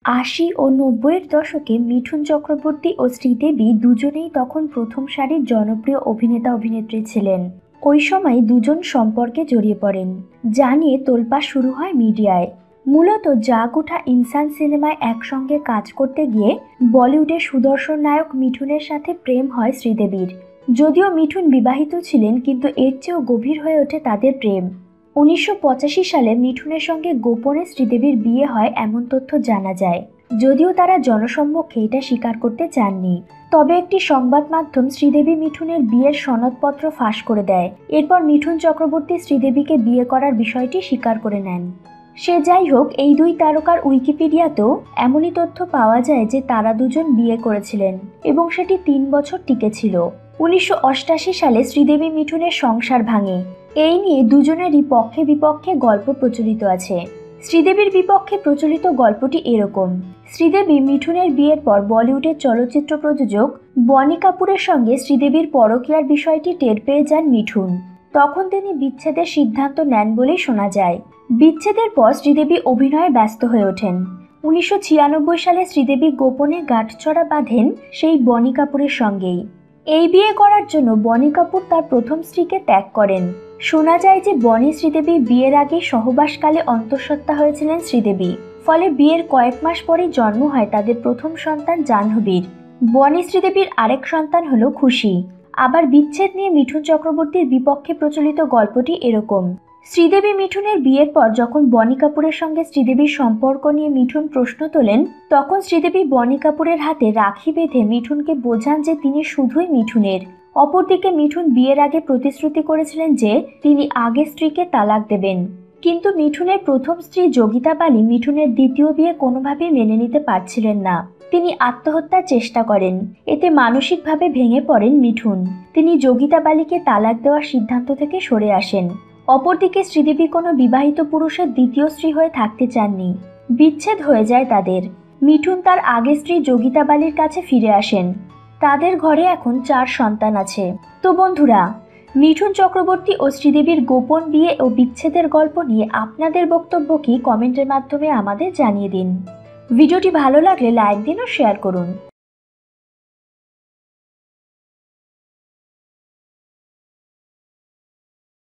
৮০ ও ৯০-এর দশকে মিঠুন চক্রবর্তী ও শ্রীদেবী দুজনেই তখন প্রথম সারির জনপ্রিয় অভিনেতা-অভিনেত্রী ছিলেন। ওই সময় দুজন সম্পর্কে জড়িয়ে পড়েন, যা নিয়ে তোলপাড় শুরু হয় মিডিয়ায়। মূলত জাগ উঠা ইনসান সিনেমায় একসঙ্গে কাজ করতে গিয়ে বলিউডের সুদর্শন নায়ক মিঠুনের সাথে প্রেম হয় শ্রীদেবীর। যদিও মিঠুন বিবাহিত ছিলেন, কিন্তু এর চেয়েও গভীর হয়ে ওঠে তাদের প্রেম। ১৯৮৫ সালে মিঠুনের সঙ্গে গোপনে শ্রীদেবীর বিয়ে হয় এমন তথ্য জানা যায়, যদিও তারা জনসম্মুখে এটা স্বীকার করতে চাননি। তবে একটি সংবাদ মাধ্যম শ্রীদেবী মিঠুনের বিয়ের সনদপত্র ফাঁস করে দেয়। এরপর মিঠুন চক্রবর্তী শ্রীদেবীকে বিয়ে করার বিষয়টি স্বীকার করে নেন। সে যাই হোক, এই দুই তারকার উইকিপিডিয়াতেও এমনই তথ্য পাওয়া যায় যে তারা দুজন বিয়ে করেছিলেন এবং সেটি ৩ বছর টিকেছিল। ১৯৮৮ সালে শ্রীদেবী মিঠুনের সংসার ভাঙে। এই নিয়ে দুজনেরই পক্ষে বিপক্ষে গল্প প্রচলিত আছে। শ্রীদেবীর বিপক্ষে প্রচলিত গল্পটি এরকম: শ্রীদেবী মিঠুনের বিয়ের পর বলিউডের চলচ্চিত্র প্রযোজক বনি কাপুরের সঙ্গে শ্রীদেবীর পরকীয়ার বিষয়টি টের পেয়ে যান মিঠুন। তখন তিনি বিচ্ছেদের সিদ্ধান্ত নেন বলেই শোনা যায়। বিচ্ছেদের পর শ্রীদেবী অভিনয়ে ব্যস্ত হয়ে ওঠেন। ১৯৯৬ সালে শ্রীদেবী গোপনে গাঁটছড়া বাঁধেন সেই বনি কাপুরের সঙ্গেই। এই বিয়ে করার জন্য বনি কাপুর তার প্রথম স্ত্রীকে ত্যাগ করেন। শোনা যায় যে বনি শ্রীদেবী বিয়ের আগে সহবাসকালে অন্তঃসত্ত্বা হয়েছিলেন শ্রীদেবী। ফলে বিয়ের কয়েক মাস পরেই জন্ম হয় তাদের প্রথম সন্তান জাহ্নবীর। বনি শ্রীদেবীর আরেক সন্তান হলো খুশি। আবার বিচ্ছেদ নিয়ে মিঠুন চক্রবর্তীর বিপক্ষে প্রচলিত গল্পটি এরকম: শ্রীদেবী মিঠুনের বিয়ের পর যখন বনি কাপুরের সঙ্গে শ্রীদেবীর সম্পর্ক নিয়ে মিঠুন প্রশ্ন তোলেন, তখন শ্রীদেবী বনি কাপুরের হাতে রাখি বেঁধে মিঠুনকে বোঝান যে তিনি শুধুই মিঠুনের। অপরদিকে মিঠুন বিয়ের আগে প্রতিশ্রুতি করেছিলেন যে তিনি আগের স্ত্রীকে তালাক দেবেন। কিন্তু মিঠুনের প্রথম স্ত্রী যোগিতা বালি মিঠুনের দ্বিতীয় বিয়ে কোনোভাবেই মেনে নিতে পারছিলেন না। তিনি আত্মহত্যার চেষ্টা করেন। এতে মানসিকভাবে ভেঙে পড়েন মিঠুন। তিনি যোগিতা বালিকে তালাক দেওয়ার সিদ্ধান্ত থেকে সরে আসেন। অপরদিকে শ্রীদেবী কোনো বিবাহিত পুরুষের দ্বিতীয় স্ত্রী হয়ে থাকতে চাননি। বিচ্ছেদ হয়ে যায় তাদের। মিঠুন তার আগের স্ত্রী যোগিতা বালির কাছে ফিরে আসেন। তাদের ঘরে এখন ৪ সন্তান আছে। তো বন্ধুরা, মিঠুন চক্রবর্তী ও শ্রীদেবীর গোপন বিয়ে ও বিচ্ছেদের গল্প নিয়ে আপনাদের বক্তব্য কি কমেন্টের মাধ্যমে আমাদের জানিয়ে দিন। ভিডিওটি ভালো লাগলে লাইক দিন ও শেয়ার করুন।